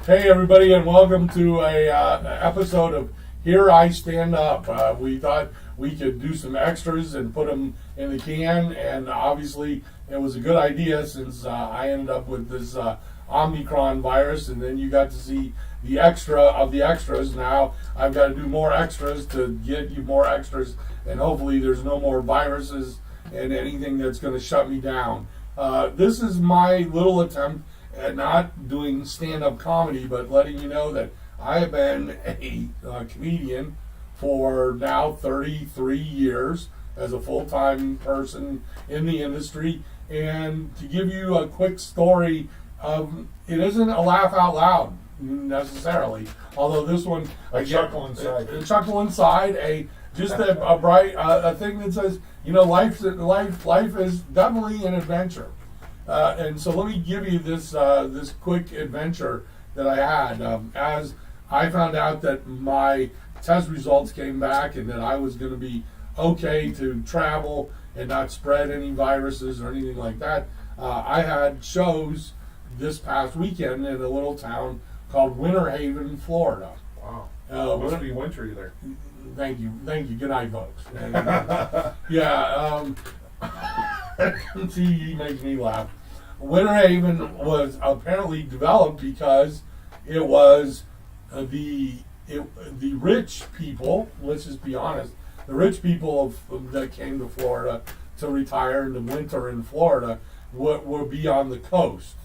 Hey everybody, and welcome to a episode of Here I Stand Up. We thought we could do some extras and put them in the can, and obviously it was a good idea since I ended up with this Omicron virus, and then you got to see the extra of the extras. Now I've got to do more extras to get you more extras, and hopefully there's no more viruses and anything that's going to shut me down. This is my little attempt at not doing stand-up comedy, but letting you know that I have been a comedian for now 33 years as a full-time person in the industry. And to give you a quick story, it isn't a laugh out loud necessarily, although this one A chuckle inside. a chuckle inside, a bright a thing that says, you know, life is definitely an adventure. And so let me give you this this quick adventure that I had. As I found out that my test results came back and that I was going to be okay to travel and not spread any viruses or anything like that, I had shows this past weekend in a little town called Winter Haven, Florida. Wow. Must be wintry there. Thank you. Good night, folks. And, see, he makes me laugh. Winter Haven was apparently developed because it was the rich people. Let's just be honest. The rich people that came to Florida to retire in the winter in Florida would be on the coast.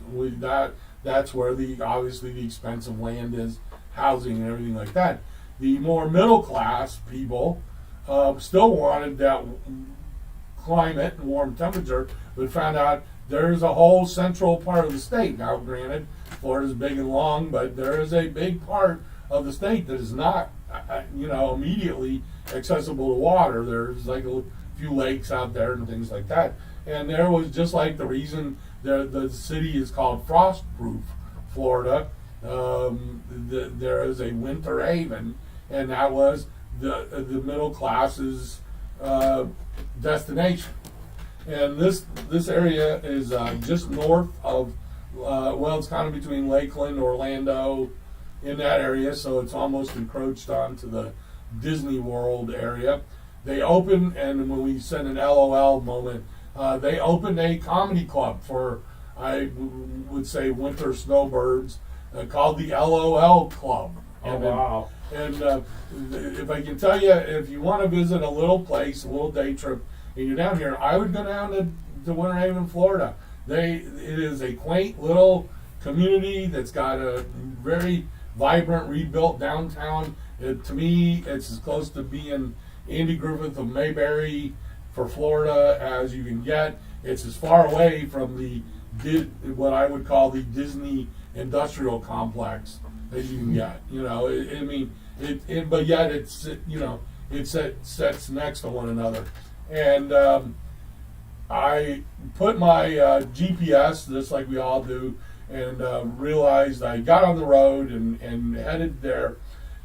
That's where obviously the expensive land is, housing and everything like that. The more middle class people still wanted that climate and warm temperature, but found out there's a whole central part of the state. Now, granted, Florida's big and long, but there is a big part of the state that is not, immediately accessible to water. There's like a few lakes out there and things like that. And there was just like the reason the city is called Frostproof, Florida. There is a Winter Haven, and that was the middle class's destination. And this area is just north of, it's kind of between Lakeland, Orlando, in that area, so it's almost encroached onto the Disney World area. They opened, and when we send an LOL moment, they opened a comedy club for, I would say, winter snowbirds, called the LOL Club. Oh, wow. And if I can tell you, if you want to visit a little place, a little day trip, and you're down here, I would go down to Winter Haven, Florida. It is a quaint little community that's got a very vibrant, rebuilt downtown. To me, it's as close to being Andy Griffith of Mayberry for Florida as you can get. It's as far away from what I would call the Disney industrial complex as you can get. But yet it's it sets next to one another. And I put my GPS, just like we all do, and realized I got on the road and headed there.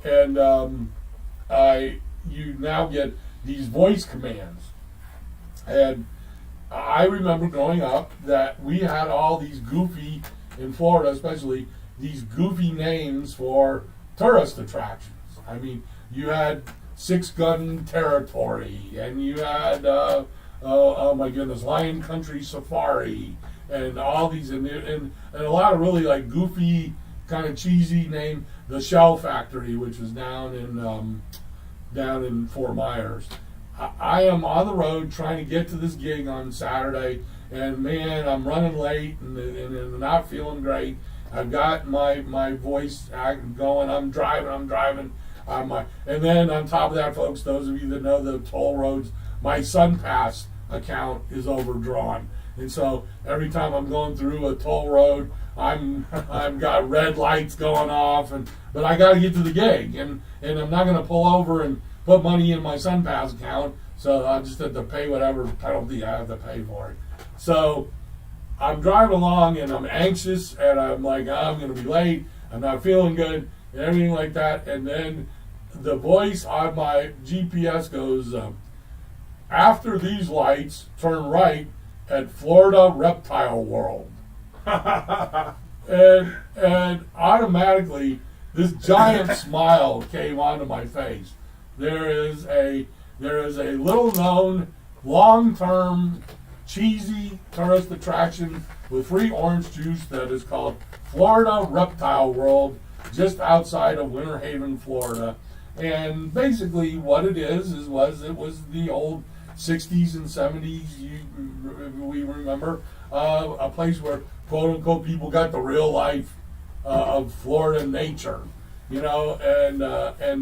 And you now get these voice commands. And I remember growing up that we had all these goofy, in Florida especially, these goofy names for tourist attractions. I mean, you had Six Gun Territory, and you had oh my goodness, Lion Country Safari, and all these, and a lot of really like goofy, kind of cheesy name. The Shell Factory, which was down in Fort Myers. I am on the road trying to get to this gig on Saturday, and man, I'm running late and not feeling great. I've got my voice going. I'm driving. And then on top of that, folks, those of you that know the toll roads, my SunPass account is overdrawn, and so every time I'm going through a toll road, I've got red lights going off, but I got to get to the gig, and I'm not going to pull over and put money in my SunPass account, so I just have to pay whatever penalty I have to pay for it. So I'm driving along, and I'm anxious, and I'm like, I'm going to be late. I'm not feeling good, and everything like that, and then the voice on my GPS goes, after these lights, turn right at Florida Reptile World. and automatically this giant smile came onto my face. There is a little known, long term, cheesy tourist attraction with free orange juice that is called Florida Reptile World, just outside of Winter Haven, Florida. And basically, what it was the old 60s and 70s. We remember a place where quote unquote people got the real life of Florida nature, you know. And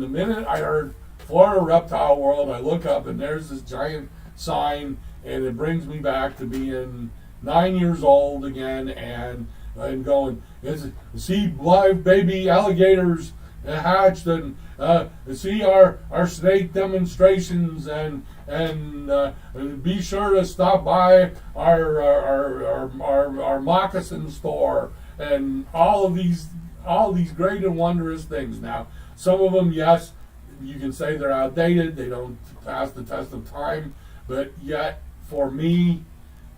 the minute I heard Florida Reptile World, I look up and there's this giant sign, and it brings me back to being 9 years old again, and going, see live baby alligators hatched, and see our snake demonstrations, and be sure to stop by our moccasin store, and all these great and wondrous things. Now, some of them, yes, you can say they're outdated, they don't pass the test of time, but yet for me,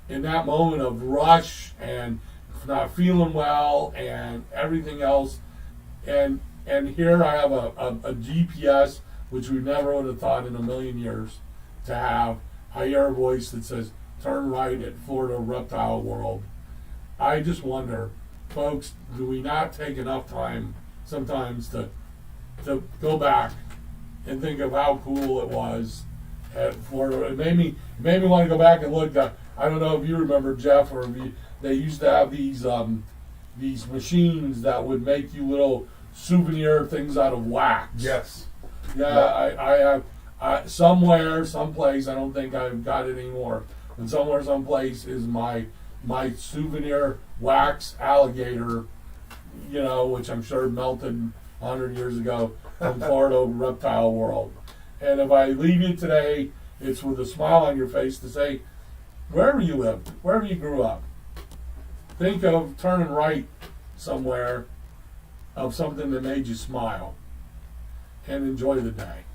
in that moment of rush and not feeling well and everything else, and here I have a GPS, which we never would have thought in a million years to have. I hear a voice that says, turn right at Florida Reptile World. I just wonder, folks, do we not take enough time sometimes to go back and think of how cool it was at Florida? It made me want to go back and look. I don't know if you remember, Jeff, or if they used to have these machines that would make you little souvenir things out of wax. Yes. Yeah, I have somewhere, someplace. I don't think I've got it anymore. And somewhere, someplace is my souvenir wax alligator, you know, which I'm sure melted 100 years ago from Florida Reptile World. And if I leave you today, it's with a smile on your face to say, wherever you lived, wherever you grew up, think of turning right somewhere of something that made you smile, and enjoy the day.